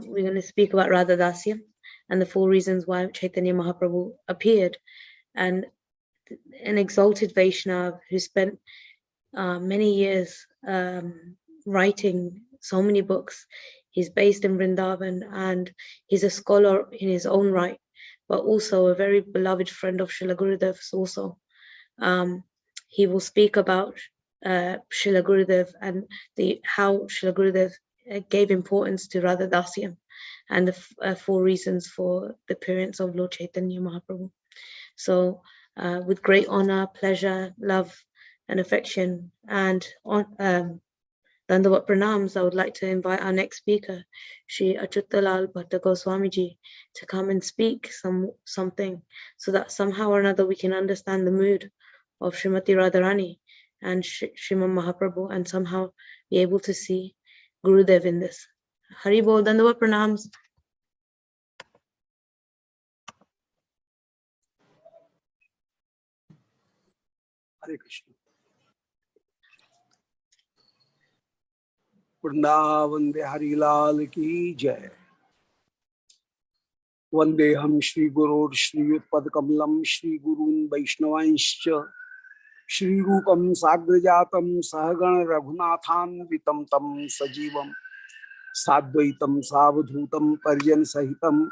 we're going to speak about Radha Dasya and the 4 reasons why Chaitanya Mahaprabhu appeared. And an exalted Vaishnav who spent many years writing so many books. He's based in Vrindavan and he's a scholar in his own right, but also a very beloved friend of Srila Gurudev's also. He will speak about Srila Gurudev and how Srila Gurudev gave importance to Radha Dasya and the 4 reasons for the appearance of Lord Chaitanya Mahaprabhu. So with great honor, pleasure, love and affection and Dandavat Pranams, I would like to invite our next speaker, Shri Achyutalal Bhatta Goswamiji, to come and speak something so that somehow or another we can understand the mood of Srimati Radharani and Sriman Mahaprabhu and somehow be able to see Gurudev in this. Hari Bol, Dandavat Pranams. Hare Krishna. Vrindavan Bihari लाल की जय। वंदे हम श्री गुरोर श्रीयुतपद कमलम श्री गुरून् वैष्णवांश्च श्री रूपम साग्रजातम सहगण रघुनाथान्वितं तम सजीवम साद्वैतम सावधूतम परिजन सहितम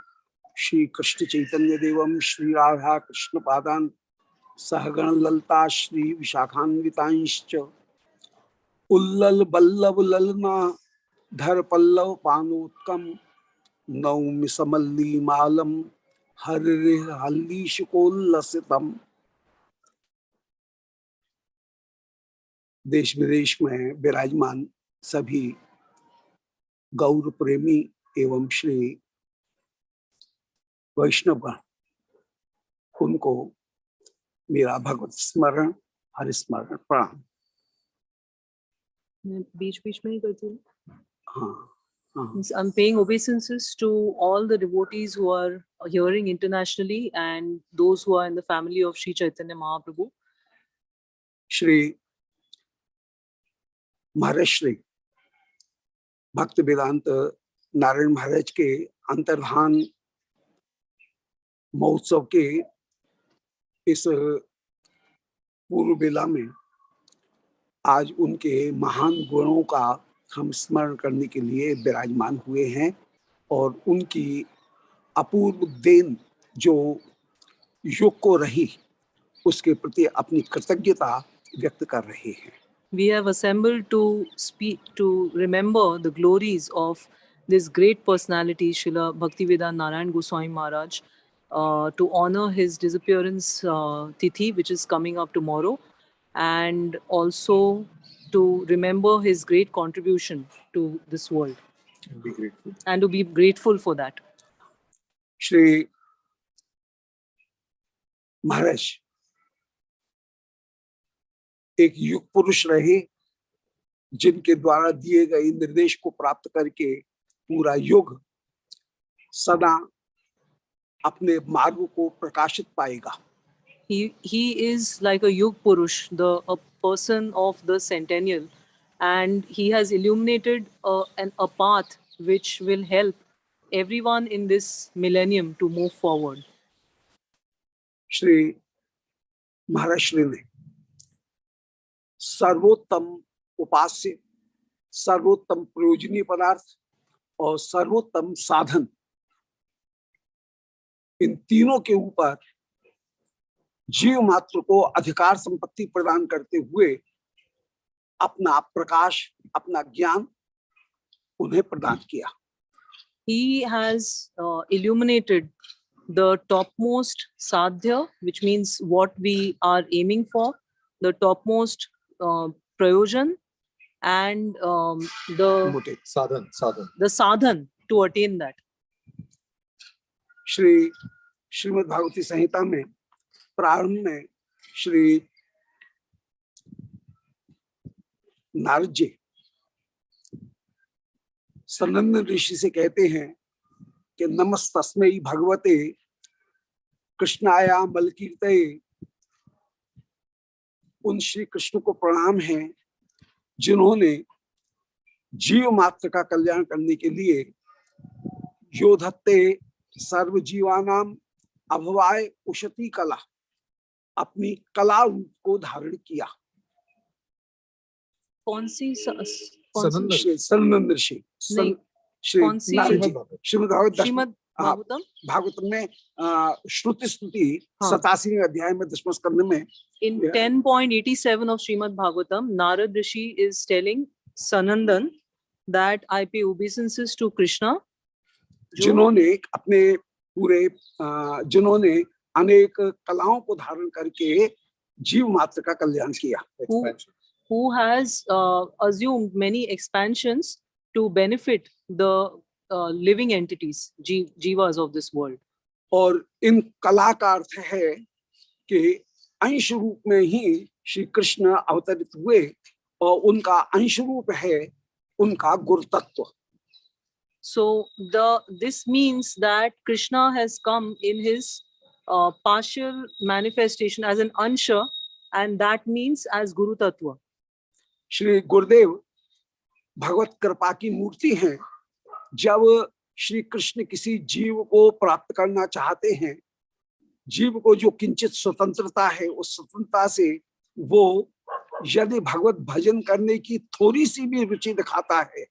श्री कृष्ण चैतन्य देवम श्री राधा कृष्ण पादान सहगण ललता श्री विशाखान्वितांश्च उल्लल बल्लभ ललना धर पल्लव पानोत्कम नौमि समल्ली मालम हरिः हल्लीशकोल्लसितम। देश विदेश में विराजमान सभी गौर प्रेमी एवं श्री वैष्णव उनको मेरा भगवत स्मरण हरिस्मरण प्रणाम। बीच बीच में ही करती हूँ। I'm paying obeisances to all the devotees who are hearing internationally and those who are in the family of Sri Chaitanya Mahaprabhu. Shri Maharaj Shri भक्त वेदांत नारायण महाराज के अंतर्धान महोत्सव के इस पूर्व बेला में आज उनके महान गुणों का हम स्मरण करने के लिए विराजमान हुए हैं और उनकी अपूर्व देन जो युग को रही उसके प्रति अपनी कृतज्ञता व्यक्त कर रहे हैं। We have assembled to speak, to remember the glories of this great personality, Srila Bhaktivedanta Narayan Goswami Maharaj, to honor his disappearance tithi, which is coming up tomorrow, and also to remember his great contribution to this world. Be grateful. And to be grateful for that. Shri Maharaj एक युग पुरुष रहे जिनके द्वारा दिए गए निर्देश को प्राप्त करके पूरा युग सदा अपने मार्ग को प्रकाशित पाएगा। He is like a Yug Purush, a person of the centennial, and he has illuminated a path which will help everyone in this millennium to move forward. Shri Maharaj Shri ने सर्वोत्तम उपास्य, सर्वोत्तम प्रयोजनीय पदार्थ और सर्वोत्तम साधन, इन तीनों के ऊपर जीव मात्र को अधिकार संपत्ति प्रदान करते हुए अपना प्रकाश, अपना ज्ञान उन्हें प्रदान किया। He has illuminated the topmost sadhya, which means what we are aiming for, the topmost prayojan, and the sadhan to attain that. Shri Shrimad भागवती संहिता में प्रारंभ में श्री नारद जी सनंदन ऋषि से कहते हैं कि नमस्तस्मै भगवते कृष्णाया बलकीर्तये, उन श्री कृष्ण को प्रणाम है जिन्होंने जीव मात्र का कल्याण करने के लिए योधत्ते सर्वजीवानाम अभवाय उशती कला, अपनी कला रूप को धारण किया। कौन सी सनंदन। श्री सनंदन ऋषि, नहीं, श्री कौन सी? नारद जी, श्रीमद् श्रीमद् भागवत श्रीमद् भागवतम भागवतम में श्रुति स्तुति हाँ। 87वें अध्याय में 10वें स्कंद में in Yeah. 10.87 of Srimad Bhagavatam, Narad Rishi is telling Sanandan that I pay obeisances to Krishna, जिन्होंने अपने पूरे जिन्होंने अनेक कलाओं को धारण करके जीव मात्र का कल्याण किया। Expansion. who has assumed many expansions to benefit the living entities, jivas of this world. और इन कला का अर्थ है कि अंश रूप में ही श्री कृष्ण अवतरित हुए और उनका अंश रूप है उनका गुरुतत्व। So this means that Krishna has come in his partial manifestation as an ansha, and that means as Guru Tattva. Shri Gurudev भगवत कृपा की मूर्ति हैं। जब श्री कृष्ण किसी जीव को प्राप्त करना चाहते हैं, जीव को जो किंचित स्वतंत्रता है, उस स्वतंत्रता से वो यदि भगवत भजन करने की थोड़ी सी भी रुचि दिखाता है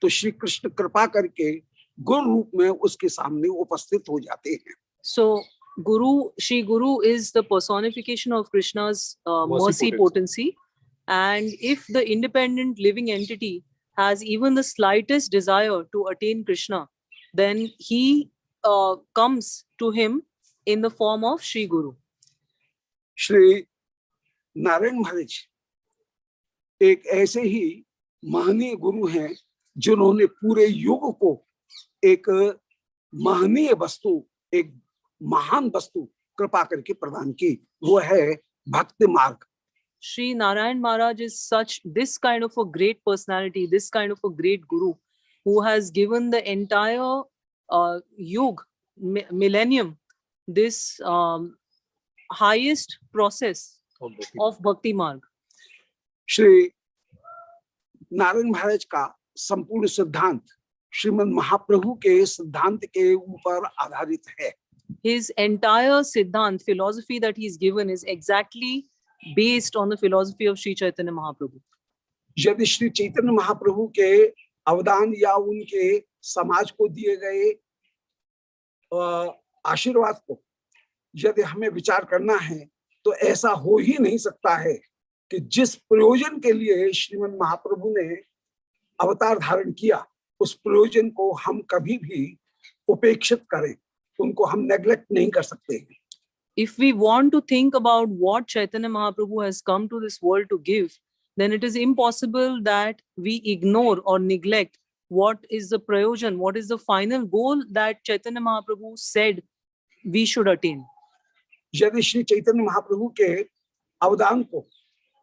तो श्री कृष्ण कृपा करके गुरु रूप में उसके सामने उपस्थित हो जाते हैं। So Shri Guru is the personification of Krishna's mercy potency, and if the independent living entity has even the slightest desire to attain Krishna, then he comes to him in the form of Shri Guru. Shri Narayan Maharaj एक ऐसे ही महनीय गुरु हैं जिन्होंने पूरे युग को एक महनीय वस्तु, एक महान वस्तु कृपा करके प्रदान की, वो है भक्ति मार्ग। Shri Narayan Maharaj is this kind of a great personality, this kind of a great guru who has given the entire millennium this highest process of Bhakti Marg. Shri Narayan Maharaj का संपूर्ण सिद्धांत श्रीमद् महाप्रभु के सिद्धांत के ऊपर आधारित है। His entire Siddhant philosophy that he's given is exactly based on the philosophy of Sri Chaitanya Mahaprabhu. यदि श्री चैतन्य महाप्रभु के अवदान या उनके समाज को दिए गए आशीर्वाद को यदि हमें विचार करना है तो ऐसा हो ही नहीं सकता है कि जिस प्रयोजन के लिए श्रीमद् महाप्रभु ने अवतार धारण किया, उस प्रयोजन को हम कभी भी उपेक्षित करें, उनको हम नेग्लेक्ट नहीं कर सकते। If we want to think about what Chaitanya Mahaprabhu has come to this world to give, then it is impossible that we ignore or neglect what is the prayojan, what is the final goal that Chaitanya Mahaprabhu said we should attain. यदि श्री चैतन्य महाप्रभु के अवदान को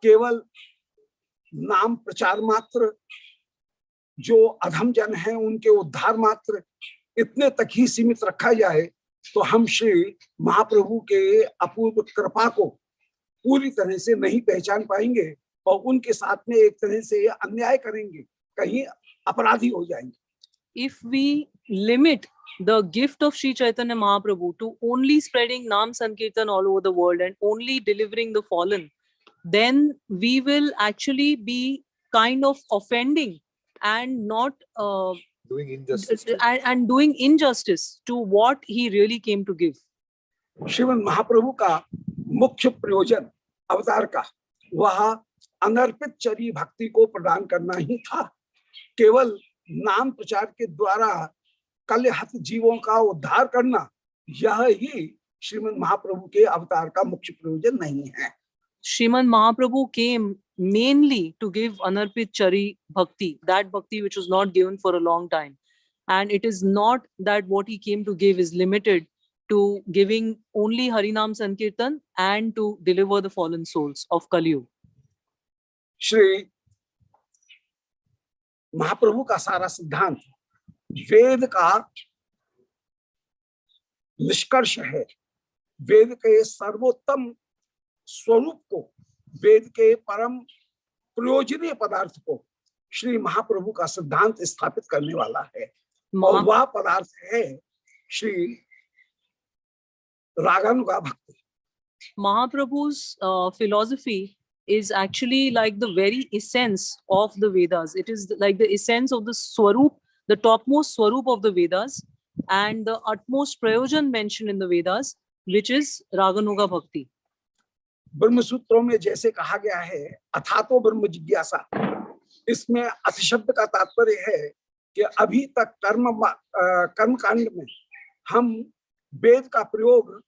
केवल नाम प्रचार मात्र, जो अधम जन है उनके उद्धार मात्र, इतने तक ही सीमित रखा जाए तो हम श्री महाप्रभु के अपूर्व कृपा को पूरी तरह से नहीं पहचान पाएंगे और उनके साथ में एक तरह से अन्याय करेंगे, कहीं अपराधी हो जाएंगे। If we limit the gift of Sri Chaitanya Mahaprabhu to only spreading Nam Sankirtan all over the world and only delivering the fallen, then we will actually be kind of offending and not doing injustice. and doing injustice to what he really came to give. Shrimad महाप्रभु का मुख्य प्रयोजन अवतार का वह अनर्पित चरी भक्ति को प्रदान करना ही था। केवल नाम प्रचार के द्वारा कलहत जीवों का उद्धार करना, यह ही श्रीमद् महाप्रभु के अवतार का मुख्य प्रयोजन नहीं है। Srimad Mahaprabhu came mainly to give Anarpit Chari Bhakti, that Bhakti which was not given for a long time. And it is not that what he came to give is limited to giving only Harinam Sankirtan and to deliver the fallen souls of Kali Yuga. Shri Mahaprabhu का सारा सिद्धांत वेद का निष्कर्ष है। वेद के सर्वोत्तम स्वरूप को, वेद के परम प्रयोजनीय पदार्थ को श्री महाप्रभु का सिद्धांत स्थापित करने वाला है। और Maha, वह पदार्थ है श्री रागानुगा भक्ति। Mahaprabhu's philosophy is actually like the very essence of the Vedas. It is like the essence of the Swarup, the topmost Swarup of the Vedas, and the utmost Prayojan mentioned in the Vedas, which is Raganuga Bhakti. ब्रह्म सूत्रों में जैसे कहा गया है अथातो ब्रह्म जिज्ञासा, इसमें अथ शब्द का तात्पर्य है कि अभी तक कर्म कांड में हम वेद का प्रयोग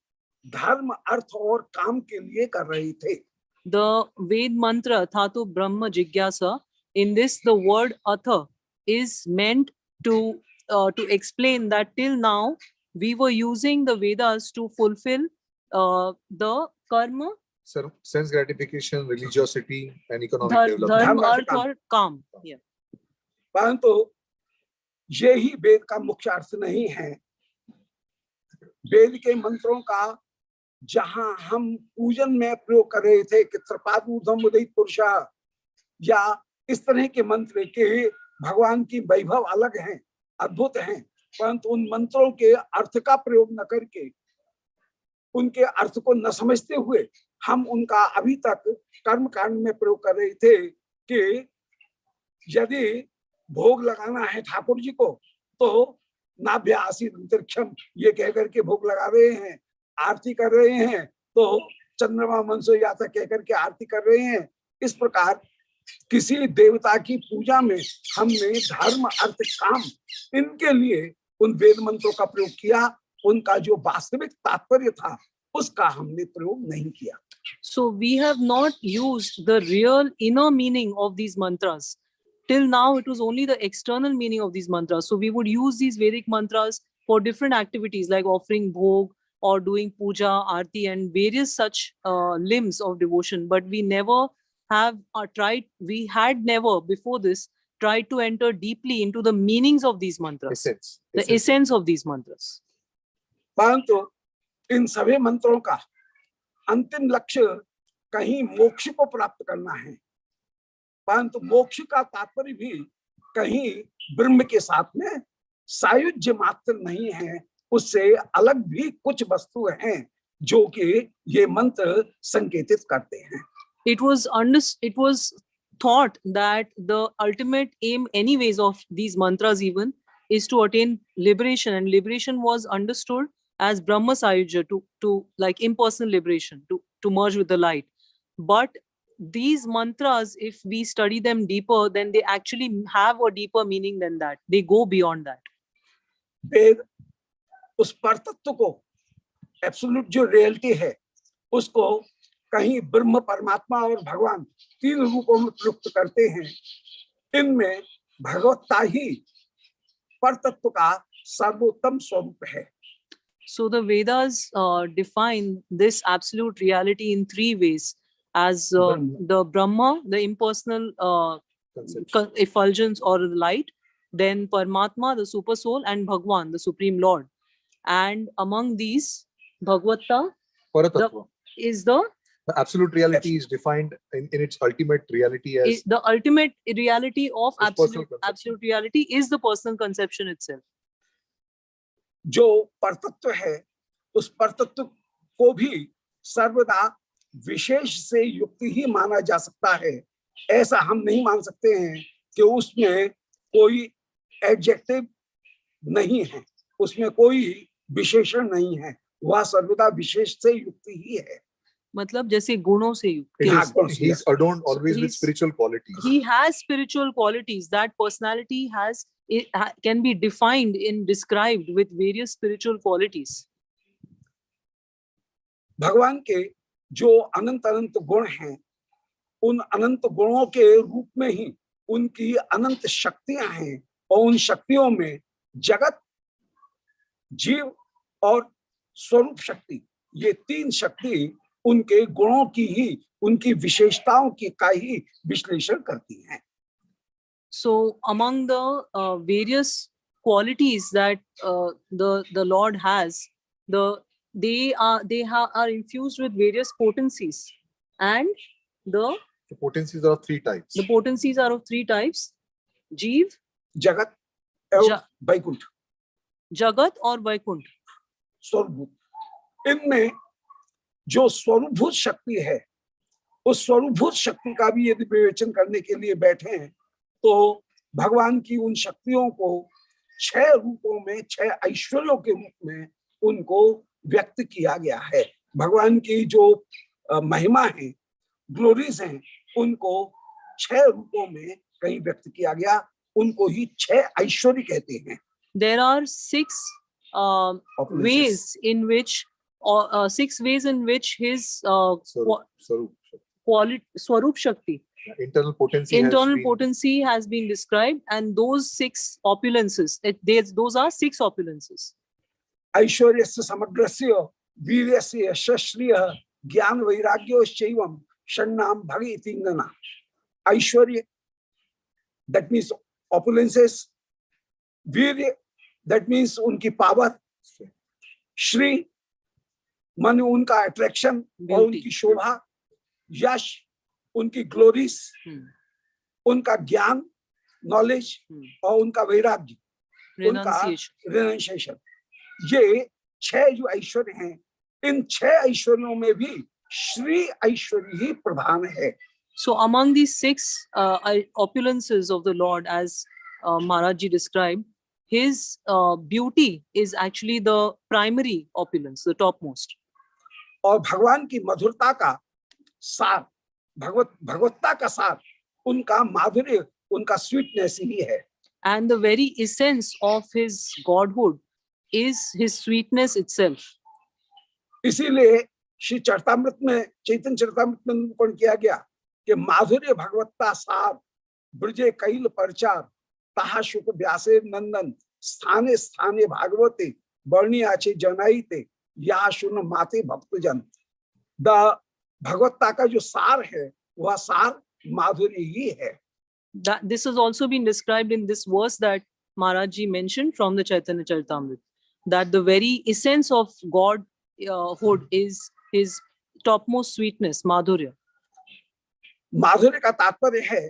धर्म, अर्थ और काम के लिए कर रहे थे। The Ved mantra Thatu Brahma Jigyasa, in this the word Atha is meant to explain that till now we were using the Vedas to fulfill the karma, sense gratification, religiosity, and economic development. dharma, arth or काम. Yeah. परंतु ये ही वेद का मुख्य अर्थ नहीं है। वेद के मंत्रों का जहां हम पूजन में प्रयोग कर रहे थे कि त्रिपादूर्ध्वम उदित पुरुष, या इस तरह के मंत्र के भगवान की वैभव अलग हैं, अद्भुत हैं, परंतु उन मंत्रों के अर्थ का प्रयोग न करके, उनके अर्थ को न समझते हुए हम उनका अभी तक कर्म कांड में प्रयोग कर रहे थे कि यदि भोग लगाना है ठाकुर जी को तो नाभ्य आसीत अंतरिक्षम ये कहकर के भोग लगा रहे हैं, आरती कर रहे हैं तो चंद्रमा मनसो याता कहकर के आरती कर रहे हैं। इस प्रकार किसी देवता की पूजा में हमने धर्म, अर्थ, काम इनके लिए उन वेद मंत्रों का प्रयोग किया, उनका जो वास्तविक तात्पर्य था उसका हमने प्रयोग नहीं किया। So we have not used the real inner meaning of these mantras. Till now, it was only the external meaning of these mantras. So we would use these Vedic mantras for different activities like offering bhog or doing puja, arti, and various such limbs of devotion. But we never have tried, we had never before this tried to enter deeply into the meanings of these mantras, the essence of these mantras. परंतु इन सभी मंत्रों का अंतिम लक्ष्य कहीं मोक्ष को प्राप्त करना है, परंतु मोक्ष का तात्पर्य भी कहीं ब्रह्म के साथ में सायुज्य मात्र नहीं है, उससे अलग भी कुछ वस्तु हैं जो कि ये मंत्र संकेतित करते हैं। It was thought that the ultimate aim anyways of these mantras even is to attain liberation, and liberation was understood as Brahma Sayujya, to like impersonal liberation, to merge with the light. But these mantras, if we study them deeper, then they actually have a deeper meaning than that. They go beyond that. वेद उस परतत्व को, absolute जो reality है, उसको कहीं ब्रह्म, परमात्मा और भगवान तीन रूपों में प्रयुक्त करते हैं। इनमें भगवत्ता ही परतत्व का सर्वोत्तम स्वरूप है। So the Vedas define this absolute reality in three ways: as the Brahma, the impersonal effulgence or the light, then Paramatma, the super soul, and Bhagwan, the supreme Lord. And among these, Bhagavatta is the absolute reality is defined in its ultimate reality as the ultimate reality of personal absolute reality is the personal conception itself. जो परतत्व है उस परतत्व को भी सर्वदा विशेष से युक्त ही माना जा सकता है। ऐसा हम नहीं मान सकते हैं कि उसमें कोई एडजेक्टिव नहीं है, उसमें कोई विशेषण नहीं है, वह सर्वदा विशेष से युक्त ही है। मतलब जैसे गुणों से युक्त। He is adorned always with spiritual qualities. He has spiritual qualities. That personality can be defined and described with various spiritual qualities. भगवान के जो अनंत अनंत गुण हैं, उन अनंत गुणों के रूप में ही उनकी अनंत शक्तियां हैं, और उन शक्तियों में जगत, जीव और स्वरूप शक्ति, ये तीन शक्ति उनके गुणों की ही, उनकी विशेषताओं की का ही विश्लेषण करती हैं। So among the various qualities that the Lord has, they are infused with various potencies, and the potencies are of three types. The potencies are of three types: Jeev, जगत, एवं Ja- Vaikuntha Jagat or Vaikunt? स्वरूपभूत, इनमें जो स्वरूपभूत शक्ति है उस स्वरूपभूत शक्ति का भी यदि विवेचन करने के लिए बैठे हैं तो भगवान की उन शक्तियों को 6 रूपों में 6 ऐश्वर्यों के रूप में उनको व्यक्त किया गया है। भगवान की जो महिमा है, ग्लोरीज हैं, उनको 6 रूपों में कहीं व्यक्त किया गया, उनको ही 6 ऐश्वर्य कहते हैं। There are 6 ways in which, 6 ways in which his quality, Swarup Shakti, internal potency internal potency has been described, and those 6 opulences, those are 6 opulences. ऐश्वर्यस्य समग्रस्य वीर्यस्य यशस्श्रिय ज्ञान वैराग्योश्चैवं षण्णाम भगीतिंगना। ऐश्वर्य, that means opulences, वीर्य, that means उनकी पावर, श्री मन उनका attraction और उनकी शोभा, यश उनकी glories, उनका ज्ञान नॉलेज और उनका वैराग्य, उनका रिनंसिएशन। ये 6 जो ऐश्वर्य हैं, इन 6 ऐश्वर्यों में भी श्री ऐश्वर्य ही प्रधान है। So among these 6 opulences of the Lord, as Maharaj Ji described, his beauty is actually the primary opulence, the topmost. और भगवान की मधुरता का सार, भगवत्ता का सार उनका माधुर्य, उनका स्वीटनेस ही है। And the very essence of his godhood is his sweetness itself. इसीलिए श्री चरितामृत में, चैतन्य चरितामृत में निरूपण किया गया कि माधुर्य भगवत्ता सार ब्रजे कैल परचार ताहा शुक व्यासे नंदन स्थाने स्थाने भागवते वर्णी आचे जनाईते या सुन माते भक्तजन। द भगवत्ता का जो सार है वह सार माधुर्य ही है। That this has also been described in this verse that Maharaj Ji mentioned from the Chaitanya Charitamrita, that the very essence of Godhood is his topmost sweetness, Madhurya. माधुर्य का तात्पर्य है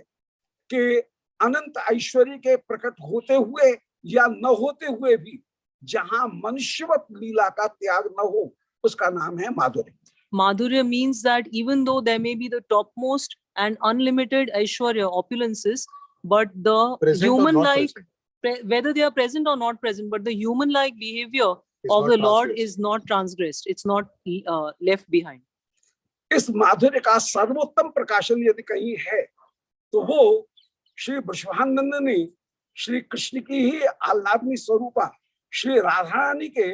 कि अनंत ऐश्वर्य के प्रकट होते हुए या न होते हुए भी जहां मनुष्यवत लीला का त्याग न हो, उसका नाम है माधुर्य। Madhurya means that even though there may be the topmost and unlimited Aishwarya opulences, but the human-like, whether they are present or not present, but the human-like behavior of the Lord is not transgressed. It's not left behind. इस माधुर्य का सर्वोत्तम प्रकाशन यदि कहीं है तो वो श्री वृषभानंदिनी श्री कृष्ण की ही आह्लादनी स्वरूपा श्री राधा रानी के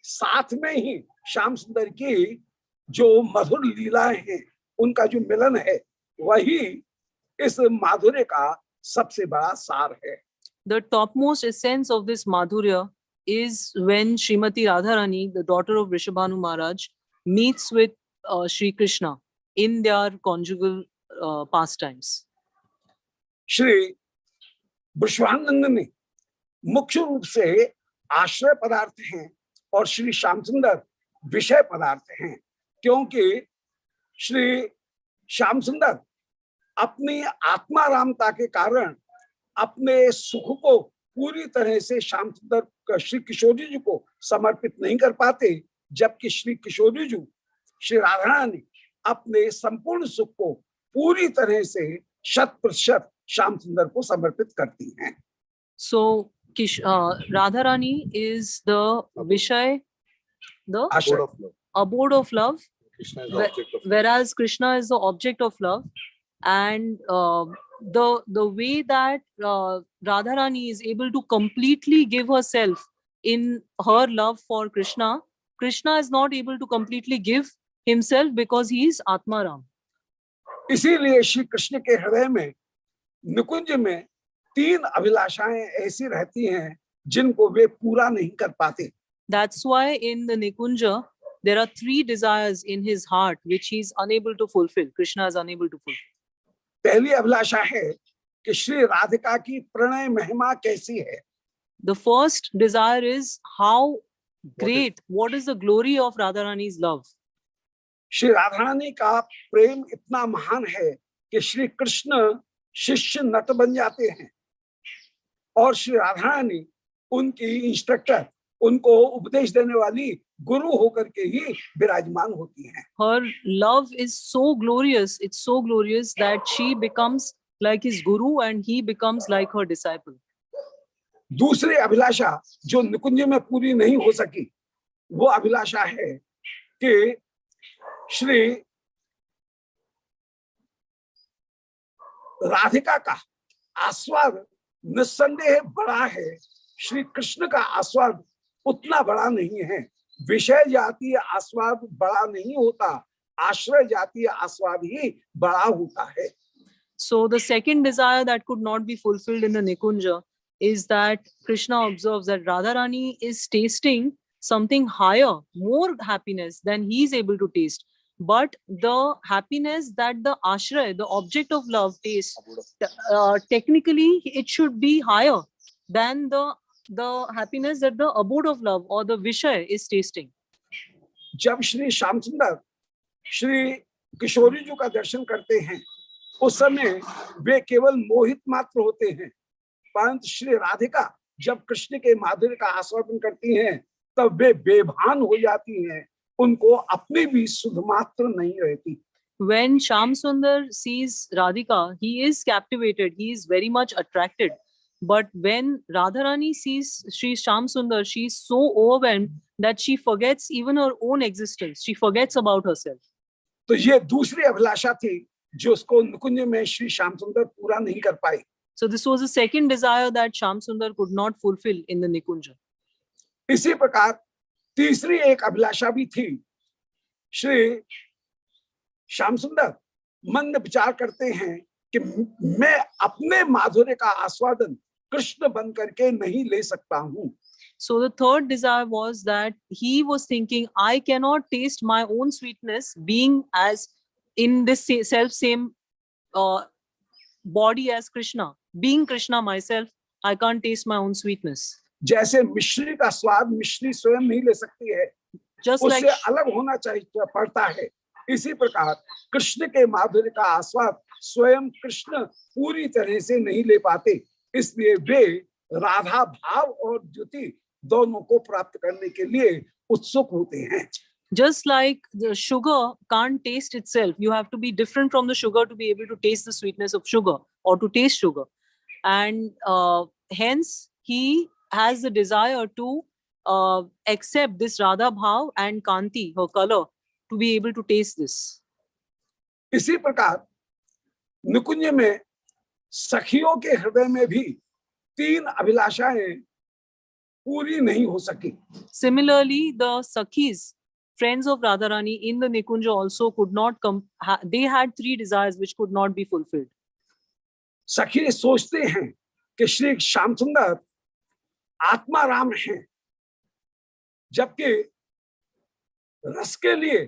साथ में ही श्याम सुंदर की जो मधुर लीलाएं हैं, उनका जो मिलन है, वही इस माधुर्य का सबसे बड़ा सार है। The topmost essence of this Madhurya is when Srimati Radharani, the daughter of Vrishabhanu Maharaj, meets with Sri Krishna in their conjugal pastimes. Shri वृषभानंदिनी मुख्य रूप से आश्रय पदार्थ हैं और श्री श्यामसुंदर विषय पदार्थ हैं, क्योंकि श्री श्यामसुंदर अपनी आत्मारामता के कारण अपने सुख को पूरी तरह से श्यामसुंदर श्री किशोरी जी को समर्पित नहीं कर पाते, जबकि श्री किशोरी जी श्री राधा रानी अपने संपूर्ण सुख को पूरी तरह से 100% श्यामसुंदर को समर्पित करती हैं। So Radharani is the Vishay, the abode of love, Krishna is the object of love. whereas Krishna is the object of love. And the way that Radharani is able to completely give herself in her love for Krishna, Krishna is not able to completely give himself because he is Atmaram. इसीलिए श्री कृष्ण के हृदय में निकुंज में 3 अभिलाषाएं ऐसी रहती हैं जिनको वे पूरा नहीं कर पाते। That's why in the Nikunja there are 3 desires in his heart which he is unable to fulfill. Krishna is unable to fulfill. पहली अभिलाषा है कि श्री राधिका की प्रणय महिमा कैसी है। The first desire is how great, what is the glory of Radharani's love. Shri Radha Rani का प्रेम इतना महान है कि श्री कृष्ण शिष्य नट बन जाते हैं। और श्री राधा रानी उनकी इंस्ट्रक्टर, उनको उपदेश देने वाली गुरु होकर के ही विराजमान होती हैं। Her love is so glorious, it's so glorious that she becomes like his guru and he becomes like her disciple. दूसरी अभिलाषा जो निकुंज में पूरी नहीं हो सकी, वो अभिलाषा है कि श्री राधिका का आस्वाद निस्संदेह बड़ा है, श्री कृष्ण का आस्वाद उतना बड़ा नहीं है। विषय जातीय आस्वाद बड़ा नहीं होता, आश्रय जातीय आस्वाद ही बड़ा होता है। So the second desire that could not be fulfilled in the Nikunja is that Krishna observes that Radharani is tasting something higher, more happiness than he is able to taste. But the happiness that the ashray, the object of love, tastes, technically it should be higher than the happiness that the abode of love or the Vishay is tasting. जब श्री श्याम सुंदर श्री किशोरी जी का दर्शन करते हैं, उस समय वे केवल मोहित मात्र होते हैं, परंतु श्री राधिका जब कृष्ण के माधुर्य का आस्वादन करती हैं, तब वे बेभान हो जाती हैं, उनको अपनी भी सुध मात्र नहीं रहती। When Shyam Sundar sees Radhika, he is captivated, he is very much attracted. But when Radharani sees Sri Shyam Sundar, she is so overwhelmed that she forgets even her own existence. She forgets about herself. तो ये दूसरी अभिलाषा थी जो उसको निकुंज में श्री श्याम सुंदर पूरा नहीं कर पाई। So this was the second desire that Shyam Sundar could not fulfill in the Nikunja. इसी प्रकार तीसरी एक अभिलाषा भी थी। श्री श्याम सुंदर मन में विचार करते हैं कि मैं अपने माधुर्य का आस्वादन कृष्ण बन करके नहीं ले सकता हूं। So the third desire was that he was thinking, I cannot taste my own sweetness being as in this same body as Krishna. Being Krishna myself, I can't taste my own sweetness. जैसे मिश्री का स्वाद मिश्री स्वयं नहीं ले सकती है, Just उससे like अलग होना चाहिए पड़ता है, इसी प्रकार कृष्ण के माधुर्य का आस्वाद स्वयं कृष्ण पूरी तरह से नहीं ले पाते, इसलिए वे राधा भाव और द्युति दोनों को प्राप्त करने के लिए उत्सुक होते हैं। Just like the sugar can't taste itself, you have to be different from the sugar to be able to taste the sweetness of sugar or to taste sugar. And hence he has the desire to accept this Radha Bhav and Kanti, her color, to be able to taste this. इसी प्रकार निकुंज में सखियों के हृदय में भी तीन अभिलाषाएं पूरी नहीं हो सकी। Similarly, the Sakhis, friends of Radharani in the Nikunja also could not come. They had three desires which could not be fulfilled. सखी सोचते हैं कि श्री श्याम सुंदर आत्मा राम हैं, जबकि रस के लिए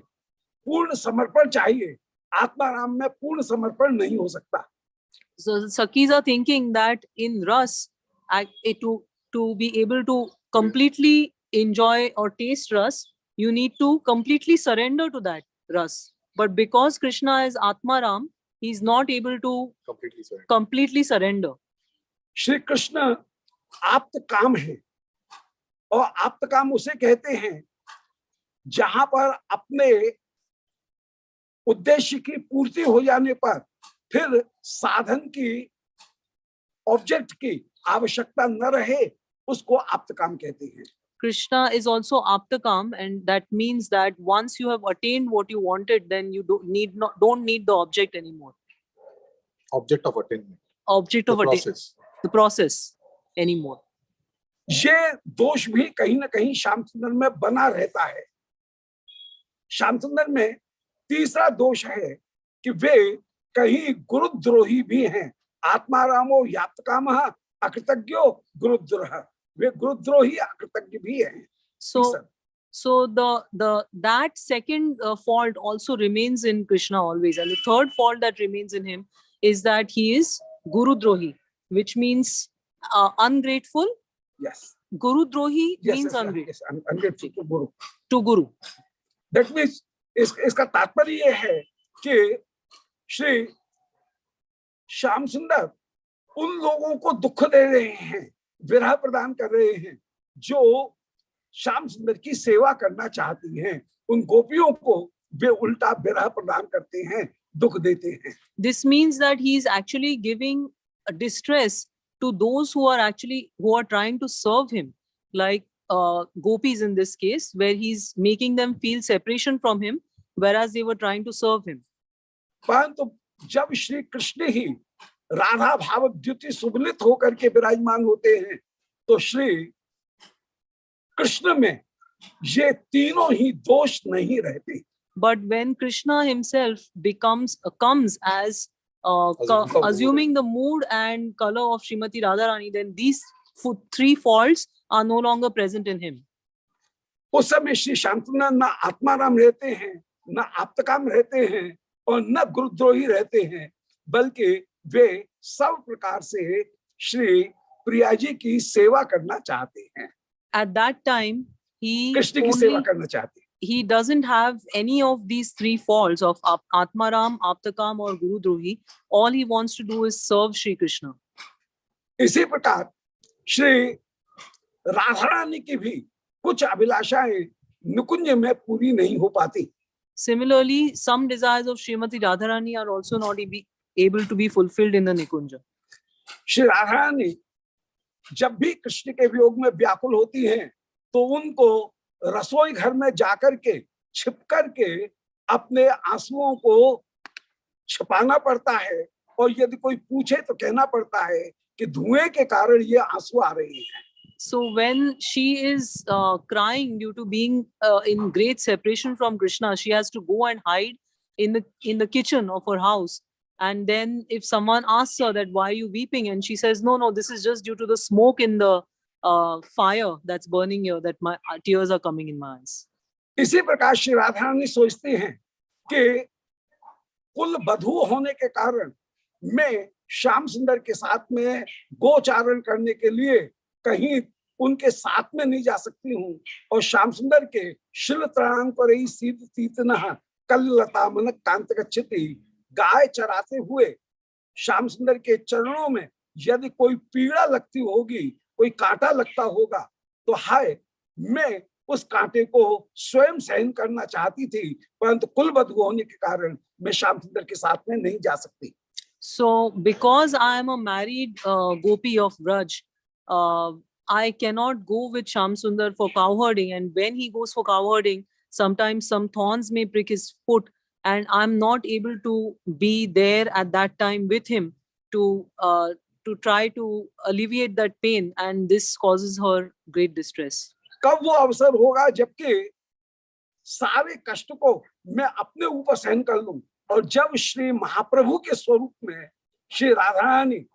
पूर्ण समर्पण चाहिए, आत्मा राम में पूर्ण समर्पण नहीं हो सकता। So the Sakhis are thinking that in Ras, to be able to completely enjoy or taste Ras, you need to completely surrender to that Ras. But because Krishna is Atma Ram, he is not able to completely surrender. Shri Krishna आप्त काम है, और आप्त काम उसे कहते हैं जहां पर अपने उद्देश्य की पूर्ति हो जाने पर फिर साधन की, ऑब्जेक्ट की आवश्यकता न रहे, उसको आप्त काम कहते हैं। Krishna is also Aptakam, and that means that once you have attained what you wanted, then you don't need the object anymore. Object of attainment. Object of attainment. The process anymore. ये दोष भी कहीं ना कहीं श्याम सुंदर में बना रहता है। श्याम सुंदर में तीसरा दोष है कि वे कहीं गुरुद्रोही भी हैं। आत्मारामो याप्तकामः अकृतज्ञो गुरुद्रोह, वे गुरुद्रोही अकृतज्ञ भी हैं। So that second fault also remains in Krishna always, and the third fault that remains in him is that he is Gurudrohi, which means ungrateful. Yes. Gurudrohi means ungrateful. Yes, ungrateful to Guru. To Guru. That means इसका तात्पर्य ये है कि श्री श्याम सुंदर उन लोगों को दुख दे रहे हैं विरह प्रदान कर रहे हैं, जो श्याम सुंदर की सेवा करना चाहती हैं, उन गोपियों को वे उल्टा विरह प्रदान करते हैं, दुख देते हैं। This means that he is actually giving a distress to those who are trying to serve him, like gopis in this case, where he's making them feel separation from him, whereas they were trying to serve him. परंतु जब श्री कृष्ण ही राधा भाव द्युति सुबलित होकर के विराजमान होते हैं, तो श्री कृष्ण में ये तीनों ही दोष नहीं रहते। But when Krishna himself comes as assuming the mood and color of Srimati Radharani, then these three faults are no longer present in him. उस समय श्री शांतनु न आत्माराम रहते हैं, न आप्तकाम रहते हैं, और न गुरुद्रोही रहते हैं, बल्कि वे सब प्रकार से श्री प्रिया जी की सेवा करना चाहते हैं। At that time, कृष्ण की सेवा करना चाहते हैं। he doesn't have any of these three faults of Atmaram, Aptakam or Guru Drohi. All he wants to do is serve Shri Krishna. इसी प्रकार श्री राधा रानी की भी कुछ अभिलाषाएं निकुंज में पूरी नहीं हो पाती। Similarly, some desires of Srimati Radharani are also not able to be fulfilled in the Nikunja. Shri Radha Rani जब भी कृष्ण के वियोग में व्याकुल होती हैं, तो उनको रसोई घर में जाकर के छिप कर के अपने आंसुओं को छिपाना पड़ता है, और यदि कोई पूछे तो कहना पड़ता है कि धुएं के कारण ये आंसू आ रहे हैं। So when she is crying due to being in great separation from Krishna, she has to go and hide in the kitchen of her house. And then if someone asks her that why are you weeping, and she says, no, this is just due to the smoke in the fire that's burning here, that my tears are coming in my eyes. इसी प्रकार श्री राधा रानी सोचती हैं कि कुल बधू होने के कारण मैं श्याम सुंदर के साथ में गोचारण करने के लिए कहीं उनके साथ में नहीं जा सकती हूँ, और श्याम सुंदर के शिल त्राण पर ही सीत तीतना कल लता मन कांत गच्छति, गाय चराते हुए श्याम सुंदर के चरणों में यदि कोई पीड़ा लगती होगी, कोई कांटा लगता होगा, तो हाय मैं उस कांटे को स्वयं सहन करना चाहती थी, परंतु कुल बधू होने के कारण मैं श्याम सुंदर के साथ में नहीं जा सकती। So because I am a married gopi of Vraj, I cannot go with Sham Sundar for cowherding, and when he goes for cowherding, sometimes some thorns may prick his foot, and I'm not able to be there at that time with him to try to alleviate that pain, and this causes her great distress. कब वो अवसर होगा जबकि सारे कष्ट को मैं अपने ऊपर सहन कर लूं, और जब श्री महाप्रभु के स्वरूप में श्री राधा रानी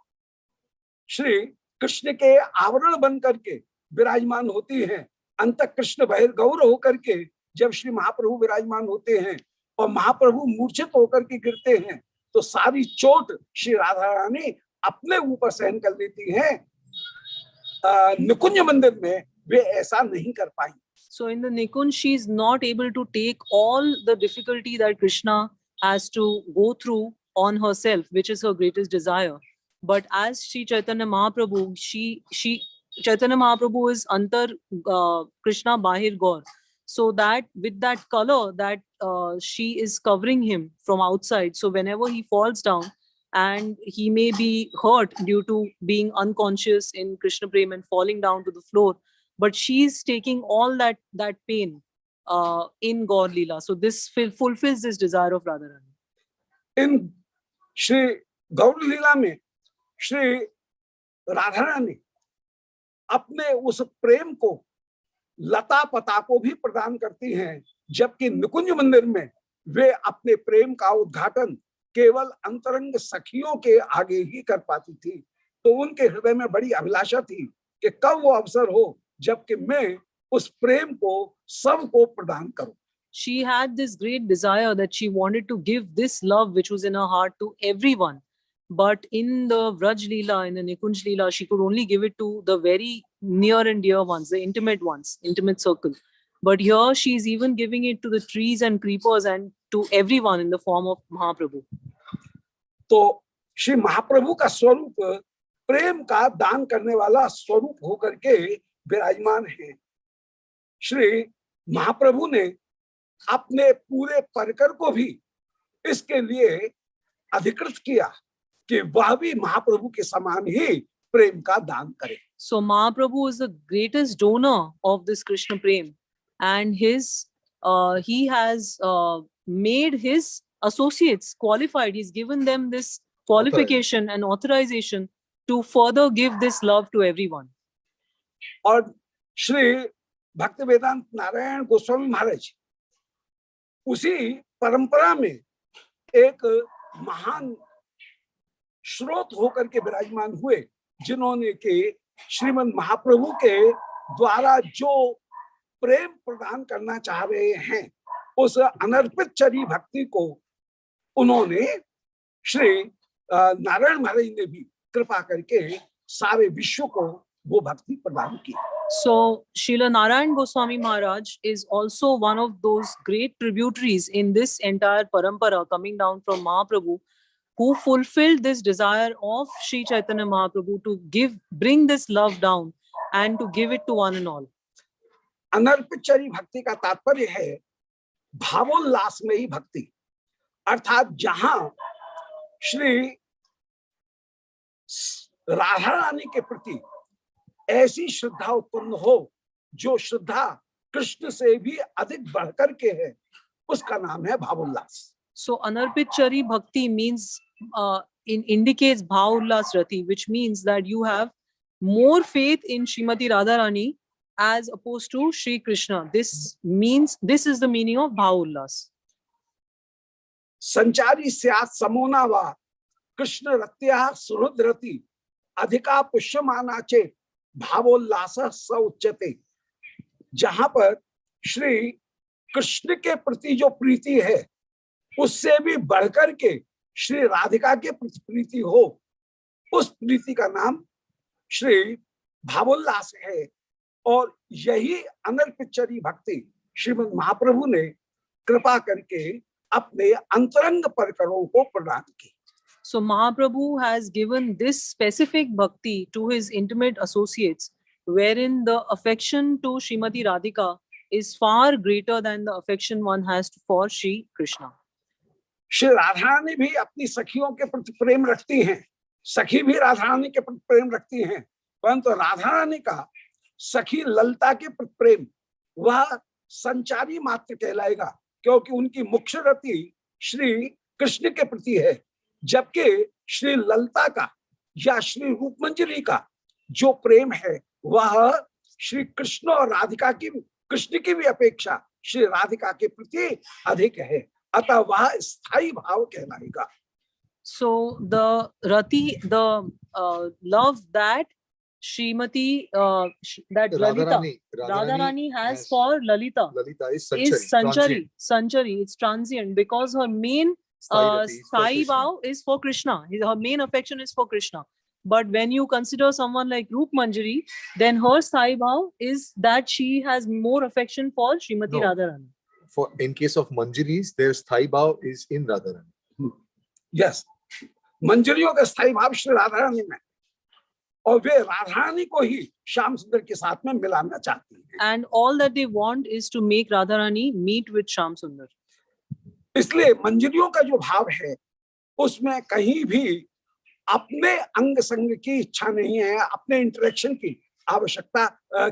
श्री कृष्ण के आवरण बन करके विराजमान होती हैं, अंत कृष्ण बहिर्गौर होकर के जब श्री महाप्रभु विराजमान होते हैं और महाप्रभु मूर्छित होकर के गिरते हैं, तो सारी चोट श्री राधा रानी अपने ऊपर सहन कर लेती हैं। निकुंज मंदिर में वे ऐसा नहीं कर पाई। So in the Nikunj, she is not able to take all the difficulty that Krishna has to go through on herself, which is her greatest desire. But as Sri Chaitanya Mahaprabhu, Chaitanya Mahaprabhu is Antar Krishna Bahir Gaur. So that with that color that she is covering him from outside. So whenever he falls down and he may be hurt due to being unconscious in Krishna Prem and falling down to the floor, but she is taking all that pain in Gaur Leela. So this fulfills this desire of Radharani. In Shri Gaur Leela में श्री राधा रानी अपने उस प्रेम को लता पता को भी प्रदान करती हैं, जबकि निकुंज मंदिर में वे अपने प्रेम का उद्घाटन केवल अंतरंग सखियों के आगे ही कर पाती थी। तो उनके हृदय में बड़ी अभिलाषा थी कि कब वो अवसर हो जबकि मैं उस प्रेम को सबको प्रदान करूं। She had this great desire that she wanted to give this love which was in her heart to everyone. But in the Vraj Leela, in the Nikunj Leela, she could only give it to the very near and dear ones, the intimate ones, intimate circle. But here she is even giving it to the trees and creepers and to everyone in the form of Mahaprabhu. तो श्री महाप्रभु का स्वरूप प्रेम का दान करने वाला स्वरूप होकर के विराजमान है। श्री महाप्रभु ने अपने पूरे परिकर को भी इसके लिए अधिकृत किया कि वह भी महाप्रभु के समान ही प्रेम का दान करे। So Mahaprabhu is the greatest donor of this Krishna Prem, and he has made his associates qualified. He's given them this qualification and authorization to further give this love to everyone. और श्री भक्ति वेदांत नारायण गोस्वामी महाराज उसी परंपरा में एक महान स्रोत होकर के विराजमान हुए, जिन्होंने के श्रीमद् महाप्रभु के द्वारा जो प्रेम प्रदान करना चाह रहे हैं उस अनर्पित चरी भक्ति को उन्होंने श्री नारायण महाराज ने भी कृपा करके सारे विश्व को वो भक्ति प्रदान की। So Srila Narayan Goswami Maharaj is also one of those great tributaries in this entire parampara coming down from Mahaprabhu, who fulfilled this desire of Sri Chaitanya Mahaprabhu to bring this love down and to give it to one and all. अनर्पित चरी भक्ति का तात्पर्य है भावोल्लास में ही भक्ति, अर्थात जहां श्री राधा रानी के प्रति ऐसी श्रद्धा उत्पन्न हो जो श्रद्धा कृष्ण से भी अधिक बढ़कर के है, उसका नाम है भावोल्लास। So Anarpit Chari Bhakti means indicates Bhaullas Rati, which means that you have more faith in Srimati Radharani as opposed to Sri Krishna. This is the meaning of Bhaullas. संचारी स्यात् समोना वा कृष्ण रत्या सुहृद्रति अधिका पुष्यमाना चेत भावोल्लास स उच्यते। जहां पर श्री कृष्ण के प्रति जो प्रीति है उससे भी बढ़कर के श्री राधिका के प्रति प्रीति हो, उस प्रीति का नाम श्री भावोल्लास है। और यही अनर्पितचरी भक्ति श्रीमद् महाप्रभु ने कृपा करके अपने अंतरंग परिकरों को प्रदान की। So Mahaprabhu has given this specific bhakti to his intimate associates, wherein the affection to Srimati Radhika is far greater than the affection one has for Sri Krishna. Shri Radha Rani भी अपनी सखियों के प्रति प्रेम रखती हैं, सखी भी राधा रानी के प्रति प्रेम रखती हैं, परंतु राधा रानी का सखी ललिता के प्रति प्रेम वह संचारी मात्र कहलाएगा, क्योंकि उनकी मुख्य रति श्री कृष्ण के प्रति है, जबकि श्री ललिता का या श्री रूपमंजरी का जो प्रेम है वह श्री कृष्ण और राधिका की, कृष्ण की भी अपेक्षा श्री राधिका के प्रति अधिक है, अतः वह स्थायी भाव कहलाएगा। So the rati, the love that Srimati, that Radharani has for Lalita is Sanchari. It's transient because her main Sai Bhav is for Krishna. Her main affection is for Krishna. But when you consider someone like Roop Manjari, then her Sai Bhav is that she has more affection for Srimati Radharani. In case of Manjaris, their Sthai Bhav is in Radharani. Yes. मंजरियों का स्थायी भाव श्री राधा रानी में, और वे राधा रानी को ही श्याम सुंदर के साथ में मिलाना चाहती हैं। And all that they want is to make Radharani meet with Shyam Sundar. इसलिए मंजरियों का जो भाव है उसमें कहीं भी अपने अंग संग की इच्छा नहीं है, अपने इंटरेक्शन की आवश्यकता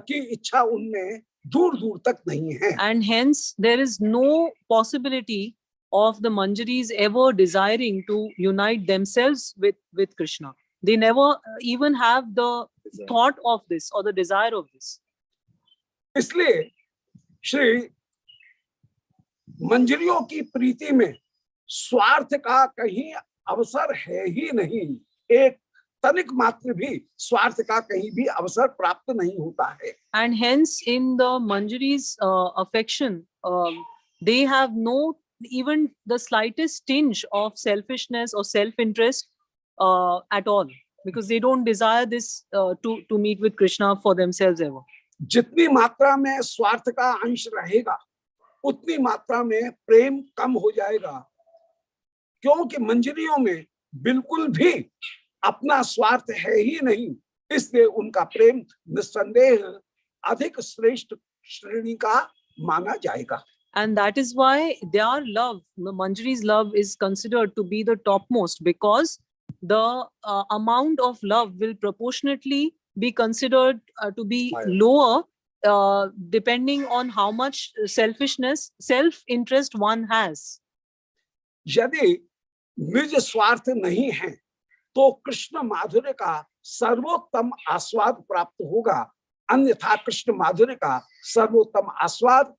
की इच्छा उनमें दूर दूर तक नहीं है। And hence there is no possibility of the Manjaris ever desiring to unite themselves with Krishna. They never even have the thought of this or the desire of this. इसलिए श्री मंजरियों की प्रीति में स्वार्थ का कहीं अवसर है ही नहीं, एक तनिक मात्र भी स्वार्थ का कहीं भी अवसर प्राप्त नहीं होता है। And hence in the Manjari's affection, they have no even the slightest tinge of selfishness or self-interest at all, because they don't desire this to meet with Krishna for themselves ever. जितनी मात्रा में स्वार्थ का अंश रहेगा उतनी मात्रा में प्रेम कम हो जाएगा, क्योंकि मंजरियों में बिल्कुल भी अपना स्वार्थ है ही नहीं, इसलिए उनका प्रेम निस्संदेह अधिक श्रेष्ठ श्रेणी का माना जाएगा। And that is why their love, Manjari's love, is considered to be the topmost, because the amount of love will proportionately be considered to be Higher. lower, depending on how much selfishness, self-interest one has. यदि निज स्वार्थ नहीं है तो कृष्ण माधुर्य का सर्वोत्तम आस्वाद प्राप्त होगा, अन्यथा कृष्ण माधुर्य का सर्वोत्तम आस्वाद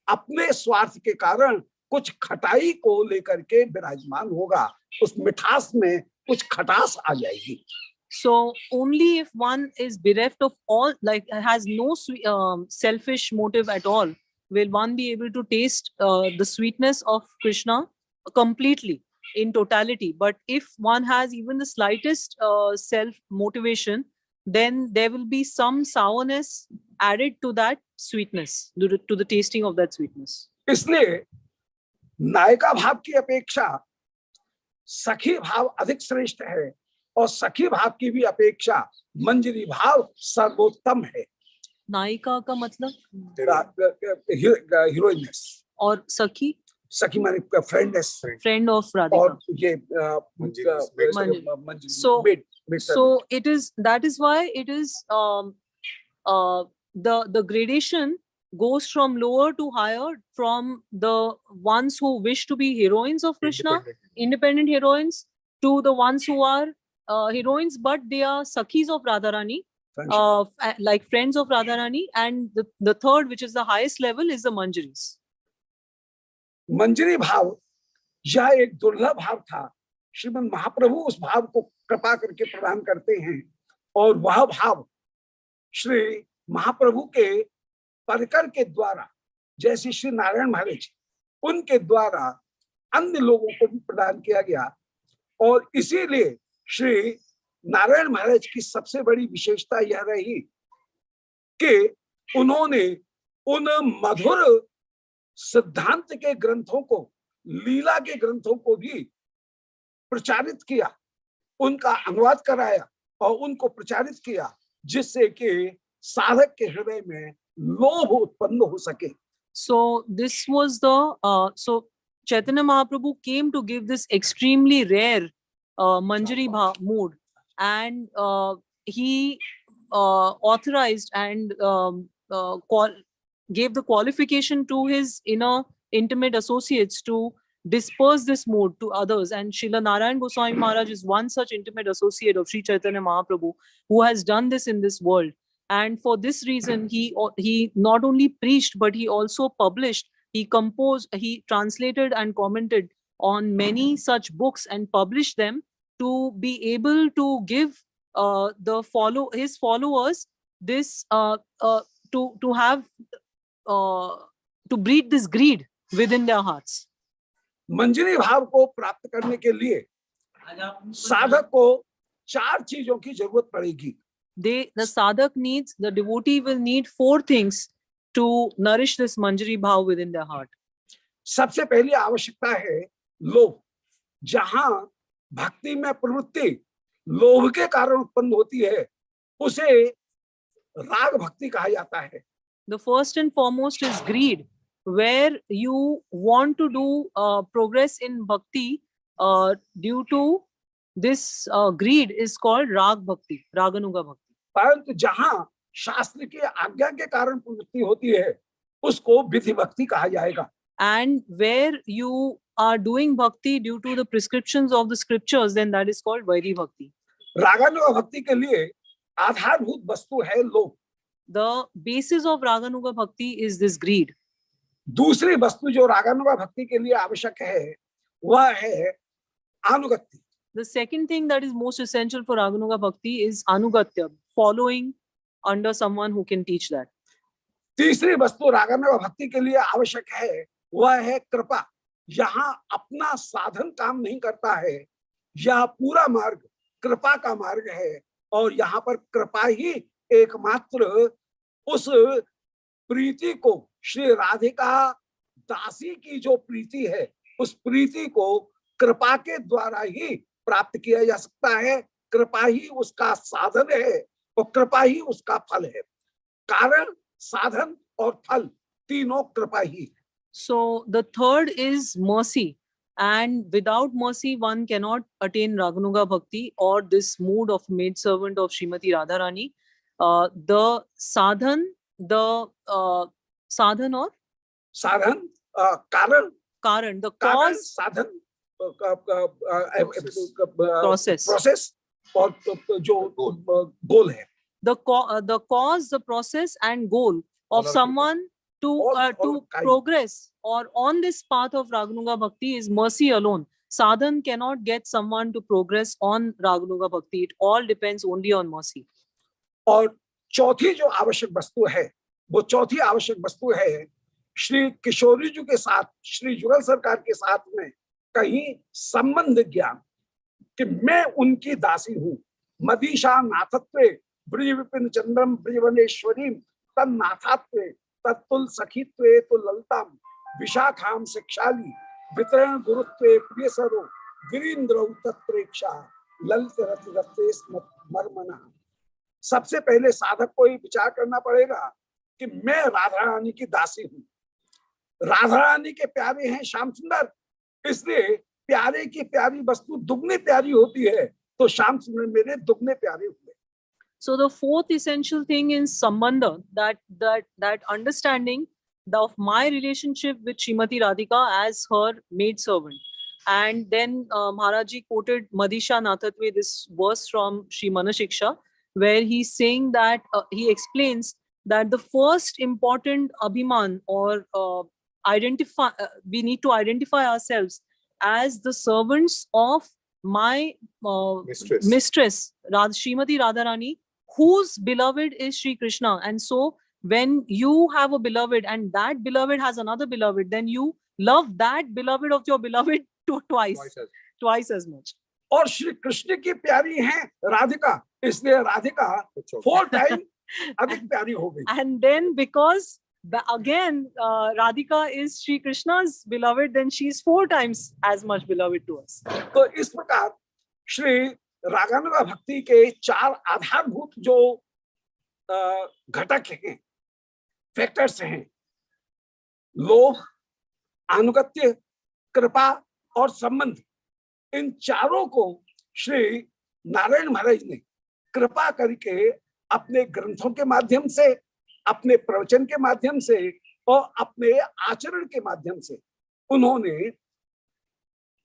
अपने स्वार्थ के कारण कुछ खटाई को लेकर के विराजमान होगा, उस मिठास में कुछ खटास आ जाएगी। So only if one is bereft of all, like has no selfish motive at all, will one be able to taste the sweetness of Krishna completely, in totality. But if one has even the slightest self motivation, then there will be some sourness added to that sweetness, to the tasting of that sweetness. इसलिए नायिका भाव की अपेक्षा सखी भाव अधिक श्रेष्ठ है, और सखी भाव की भी अपेक्षा मंजरी भाव सर्वोत्तम है। नायिका का मतलब हीरोइनस, और सखी सखी माने फ्रेंडनेस, फ्रेंड ऑफ राधिका। और ये मंजरी। मंजरी, So- mid So it is, that is why it is the gradation goes from lower to higher, from the ones who wish to be heroines of Krishna, independent heroines, to the ones who are heroines but they are sakhis of Radharani, like friends of Radharani, and the third, which is the highest level, is the Manjaris. मंजरी भाव यह एक दुर्लभ भाव था, श्रीमद् महाप्रभु उस भाव को कृपा करके प्रदान करते हैं, और वह भाव श्री महाप्रभु के परकर के द्वारा, जैसे श्री नारायण महाराज उनके द्वारा अन्य लोगों को भी प्रदान किया गया। और इसीलिए श्री नारायण महाराज की सबसे बड़ी विशेषता यह रही कि उन्होंने उन मधुर सिद्धांत के ग्रंथों को, लीला के ग्रंथों को भी प्रचारित किया, उनका अनुवाद कराया और उनको प्रचारित किया, जिससे कि साधक के हृदय में लोभ उत्पन्न हो सके। So this was the so Chaitanya Mahaprabhu came to give this extremely rare Manjari mood, and he authorized and gave the qualification to his inner intimate associates to disperse this mood to others. And Srila Narayan Goswami Maharaj is one such intimate associate of Sri Chaitanya Mahaprabhu who has done this in this world. And for this reason, he not only preached, but he also published, he composed, he translated and commented on many such books and published them to be able to give his followers this to have to breed this greed within their hearts. मंजरी भाव को प्राप्त करने के लिए साधक को 4 चीजों की जरूरत पड़ेगी। The sadhak needs, the devotee will need 4 things to nourish this Manjari bhav within their heart. सबसे पहली आवश्यकता है लोभ। जहां भक्ति में प्रवृत्ति लोभ के कारण उत्पन्न होती है, उसे राग भक्ति कहा जाता है। The first and foremost is greed, where you want to do progress in bhakti due to this greed is called rag bhakti, raganuga bhakti. परंतु जहां शास्त्र की आज्ञा के कारण प्रवृत्ति होती है, उसको विधि भक्ति कहा जाएगा। And where you are doing bhakti due to the prescriptions of the scriptures, then that is called vaidhi bhakti. रागानुगा भक्ति के लिए आधारभूत वस्तु है लोभ। The basis of raganuga bhakti is this greed. दूसरी वस्तु जो रागानुगा भक्ति के लिए आवश्यक है, वह है अनुगत्य। The second thing that is most essential for raganuga bhakti is anugatya, following under someone who can teach that. तीसरी वस्तु रागानुगा भक्ति के लिए आवश्यक है, वह है कृपा। यहाँ अपना साधन काम नहीं करता है, यह पूरा मार्ग कृपा का मार्ग है, और यहाँ पर कृपा ही एकमात्र उस प्रीति को, श्री राधिका दासी की जो प्रीति है, उस प्रीति को कृपा के द्वारा ही प्राप्त किया जा सकता है, कृपा ही उसका साधन है और कृपा ही उसका फल है। कारण, साधन और फल तीनों कृपा ही है। So the third is mercy. And without mercy, one cannot attain Raganuga Bhakti or this mood of maidservant of Srimati Radharani. The sadhan or साधन, कारण, karan, the कारण, cause, साधन, Process. प्रोसेस और जो गोल है। the cause, the process, and goal All of are someone All to kind. progress or on this path of Raganuga Bhakti is mercy alone. Sadhan cannot get someone to progress on Raganuga Bhakti. It all depends only on mercy. और चौथी जो आवश्यक वस्तु है, वो चौथी आवश्यक वस्तु है श्री किशोरी जी के साथ, श्री जुगल सरकार के साथ में कहीं संबंध ज्ञान, कि मैं उनकी दासी हूं। मदीशा नाथत्वे ब्रज विपिन चंद्रम ब्रजवनेश्वरी तन नाथात्वे तत्तुल सखीत्वे तो ललताम विशाखाम शिक्षाली वितरण गुरुत्वे प्रियसरो गिरीन्द्र तत्प्रेक्षा ललित रथ रत्ते मर्मना। सबसे पहले साधक को ही विचार करना पड़ेगा कि मैं राधा रानी की दासी हूं। राधा रानी के प्यारे हैं श्याम सुंदर, इसलिए प्यारे की प्यारी वस्तु दुगनी प्यारी होती है, तो श्याम सुंदर मेरे दुगने प्यारे हुए। So the fourth essential thing in Sambandha, that understanding of my relationship with Srimati Radhika as her maidservant. And then Maharaji quoted Madisha Nathatve, this verse from Sri Manashiksha, where he's saying that he explains that the first important abhiman or we need to identify ourselves as the servants of my mistress Srimati Radharani, whose beloved is Sri Krishna. And so when you have a beloved and that beloved has another beloved, then you love that beloved of your beloved twice as much. और श्री कृष्ण की प्यारी हैं राधिका, इसलिए Radhika 4 time अधिक प्यारी हो गई। And then because again Radhika is Sri Krishna's beloved, then she's 4 times as much beloved to us. तो इस प्रकार श्री रागानुगा भक्ति के 4 आधारभूत जो घटक हैं, फैक्टर्स हैं, लोभ, अनुगत्य, कृपा और संबंध, इन चारों को श्री नारायण महाराज ने कृपा करके अपने ग्रंथों के माध्यम से, अपने प्रवचन के माध्यम से और अपने आचरण के माध्यम से उन्होंने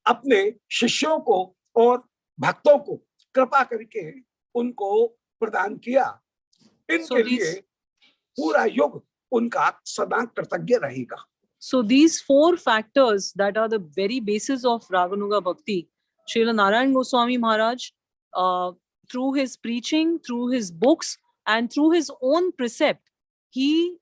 अपने शिष्यों को और भक्तों को कृपा करके उनको प्रदान किया। इनके लिए पूरा युग उनका सदा कृतज्ञ रहेगा। So these 4 factors that are the very basis of Raganuga Bhakti, Srila Narayan Goswami Maharaj, through his preaching, through his books, and through his own precept, he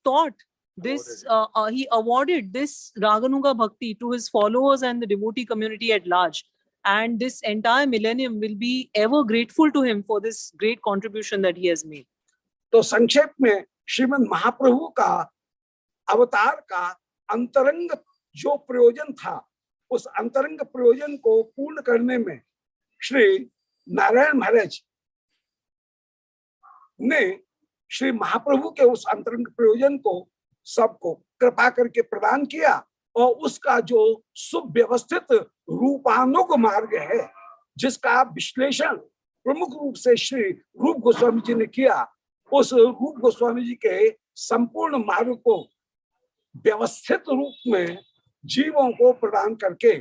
taught this, he awarded this Raganuga Bhakti to his followers and the devotee community at large. And this entire millennium will be ever grateful to him for this great contribution that he has made. तो संक्षेप में श्रीमद् महाप्रभु का अवतार का अंतरंग जो प्रयोजन था, उस अंतरंग प्रयोजन को पूर्ण करने में श्री नारायण महाराज ने श्री महाप्रभु के उस अंतरंग प्रयोजन को सबको कृपा करके प्रदान किया और उसका जो सुव्यवस्थित रूपानुग मार्ग है, जिसका विश्लेषण प्रमुख रूप से श्री रूप गोस्वामी जी ने किया, उस रूप गोस्वामी जी के संपूर्ण मार्ग को व्यवस्थित रूप में जीवों को प्रदान करके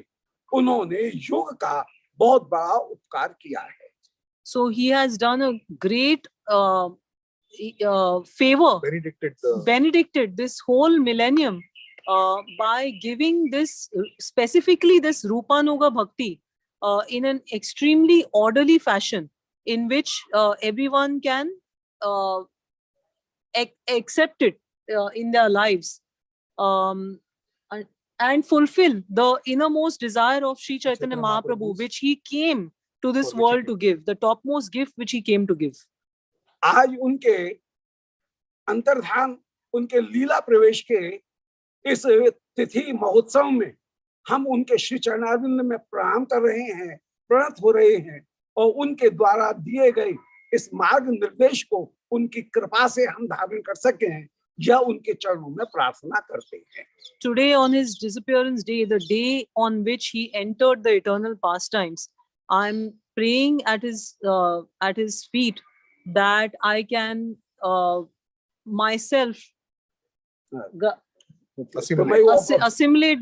उन्होंने युग का बहुत बड़ा उपकार किया है। So he has done a great favor, benedicted this whole millennium by giving this, specifically this Rupanuga Bhakti, in an extremely orderly fashion, in which everyone can accept it in their lives, and fulfill the innermost desire of Sri Chaitanya Mahaprabhu, which he came to this world to give, the topmost gift which he came to give. आज उनके अंतर्धान, उनके लीला प्रवेश के इस तिथि महोत्सव में हम उनके श्री चरणारविंद में प्रणाम कर रहे हैं, प्रणत हो रहे हैं और उनके द्वारा दिए गए इस मार्ग निर्देश को उनकी कृपा से हम धारण कर सके हैं, यह उनके चरणों में प्रार्थना करते हैं। Today, on his disappearance day, the day on which he entered the eternal pastimes, I'm praying at his feet that I can myself तो Assimilate. मैं वो assimilate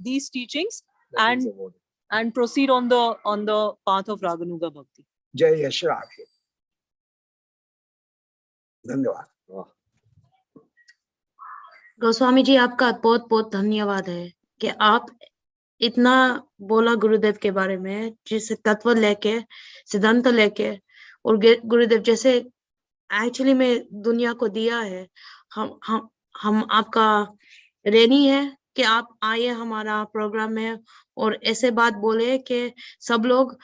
these teachings That is the word. and proceed on the path of Raganuga Bhakti. जय यश राधे। धन्यवाद। Wow. Goswami ji, आपका बहुत बहुत धन्यवाद है कि आप इतना बोला गुरुदेव के बारे में, जिसे तत्व लेके, सिद्धांत लेके, और गुरुदेव जैसे एक्चुअली में दुनिया को दिया है। हम आपका ऋणी है कि आप आए हमारा प्रोग्राम में और ऐसे बात बोले कि सब लोग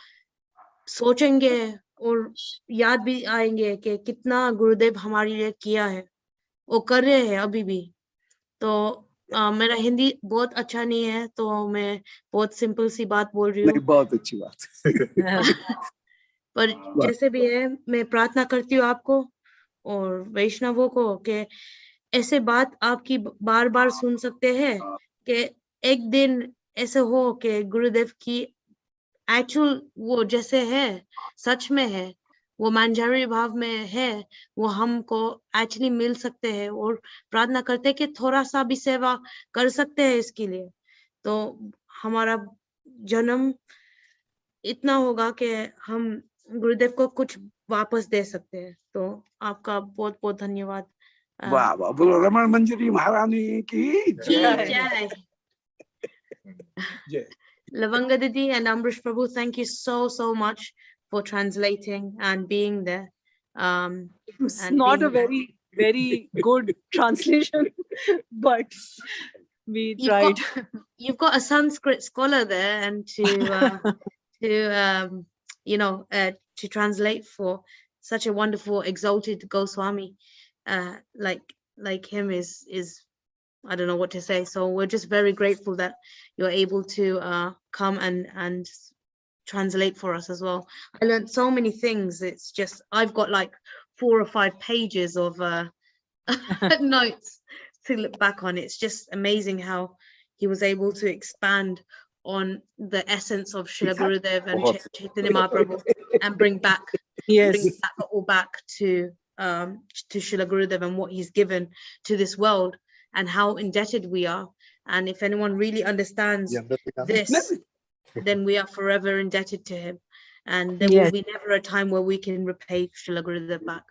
सोचेंगे और याद भी आएंगे कि कितना गुरुदेव हमारे लिए किया है, वो कर रहे हैं अभी भी। तो मेरा हिंदी बहुत अच्छा नहीं है, तो मैं बहुत सिंपल सी बात बोल रही नहीं, हूँ। बहुत अच्छी बात। पर जैसे भी है, मैं प्रार्थना करती हूँ आपको और वैष्णवों को कि ऐसे बात आपकी बार बार सुन सकते हैं कि एक दिन ऐसे हो कि गुरुदेव की एक्चुअल वो जैसे है, सच में है, वो मंजरी भाव में है, वो हमको एक्चुअली मिल सकते हैं। और प्रार्थना करते हैं कि थोड़ा सा भी सेवा कर सकते हैं इसके लिए, तो हमारा जन्म इतना होगा कि हम गुरुदेव को कुछ वापस दे सकते हैं। तो आपका बहुत बहुत धन्यवाद। वाह वाह, बोलो रमण मंजरी महारानी की जय जय। जय। जय। Lavanga Didi and Ambrish Prabhu, thank you so much for translating and being there. It's And not a being- very good translation, but we tried. You've got a Sanskrit scholar there, and to translate for such a wonderful exalted Goswami like him is I don't know what to say. So we're just very grateful that you're able to come and translate for us as well. I learned so many things. It's just I've got like 4 or 5 pages of notes to look back on. It's just amazing how he was able to expand on the essence of Srila Gurudev and Chaitanya Mahaprabhu and bring Yes. that all back to Srila Gurudev and what he's given to this world and how indebted we are. And if anyone really understands this, then we are forever indebted to him. And there will be never a time where we can repay Srila Gurudev back.